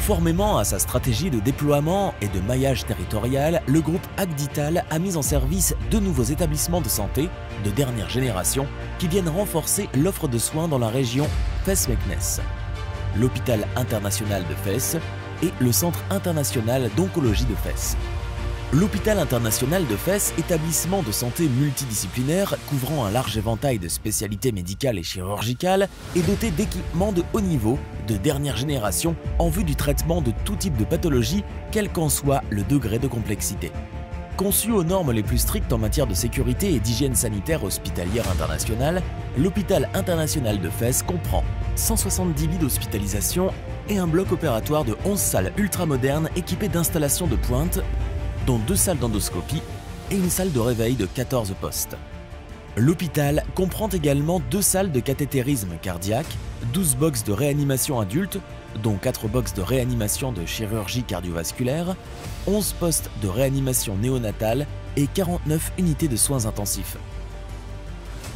Conformément à sa stratégie de déploiement et de maillage territorial, le groupe Agdital a mis en service 2 nouveaux établissements de santé de dernière génération qui viennent renforcer l'offre de soins dans la région Fès-Meknès. L'hôpital international de Fès et le Centre international d'oncologie de Fès. L'hôpital international de Fès, établissement de santé multidisciplinaire couvrant un large éventail de spécialités médicales et chirurgicales, est doté d'équipements de haut niveau, de dernière génération, en vue du traitement de tout type de pathologie, quel qu'en soit le degré de complexité. Conçu aux normes les plus strictes en matière de sécurité et d'hygiène sanitaire hospitalière internationale, l'hôpital international de Fès comprend 170 lits d'hospitalisation et un bloc opératoire de 11 salles ultramodernes équipées d'installations de pointe, dont 2 salles d'endoscopie et une salle de réveil de 14 postes. L'hôpital comprend également 2 salles de cathétérisme cardiaque, 12 box de réanimation adulte, dont 4 box de réanimation de chirurgie cardiovasculaire, 11 postes de réanimation néonatale et 49 unités de soins intensifs.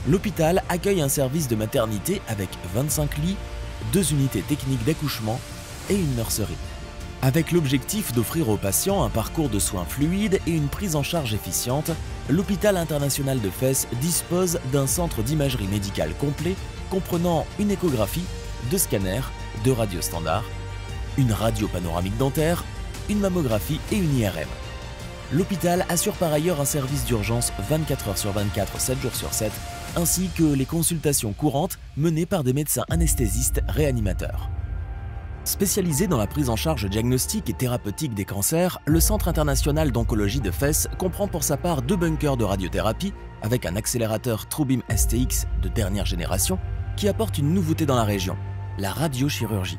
L'hôpital accueille un service de maternité avec 25 lits, 2 unités techniques d'accouchement et une nurserie. Avec l'objectif d'offrir aux patients un parcours de soins fluide et une prise en charge efficiente, l'hôpital international de Fès dispose d'un centre d'imagerie médicale complet comprenant une échographie, 2 scanners, 2 radios standards, une radio panoramique dentaire, une mammographie et une IRM. L'hôpital assure par ailleurs un service d'urgence 24 heures sur 24, 7 jours sur 7, ainsi que les consultations courantes menées par des médecins anesthésistes réanimateurs. Spécialisé dans la prise en charge diagnostique et thérapeutique des cancers, le Centre international d'oncologie de Fès comprend pour sa part 2 bunkers de radiothérapie avec un accélérateur TrueBeam STX de dernière génération qui apporte une nouveauté dans la région, la radiochirurgie.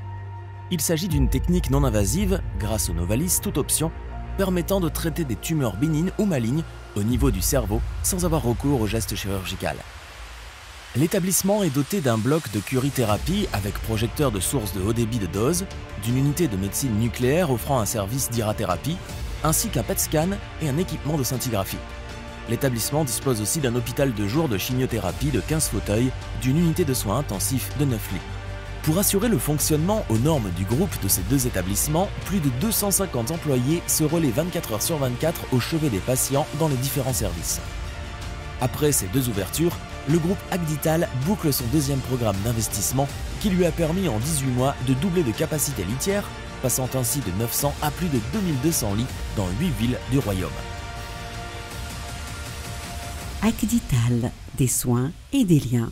Il s'agit d'une technique non invasive, grâce au Novalis toute option, permettant de traiter des tumeurs bénignes ou malignes au niveau du cerveau sans avoir recours au geste chirurgical. L'établissement est doté d'un bloc de curithérapie avec projecteur de source de haut débit de dose, d'une unité de médecine nucléaire offrant un service d'irathérapie, ainsi qu'un PET scan et un équipement de scintigraphie. L'établissement dispose aussi d'un hôpital de jour de chimiothérapie de 15 fauteuils, d'une unité de soins intensifs de 9 lits. Pour assurer le fonctionnement aux normes du groupe de ces 2 établissements, plus de 250 employés se relaient 24 heures sur 24 au chevet des patients dans les différents services. Après ces 2 ouvertures, le groupe Agdital boucle son 2e programme d'investissement qui lui a permis en 18 mois de doubler de capacité litière, passant ainsi de 900 à plus de 2200 lits dans 8 villes du royaume. Agdital, des soins et des liens.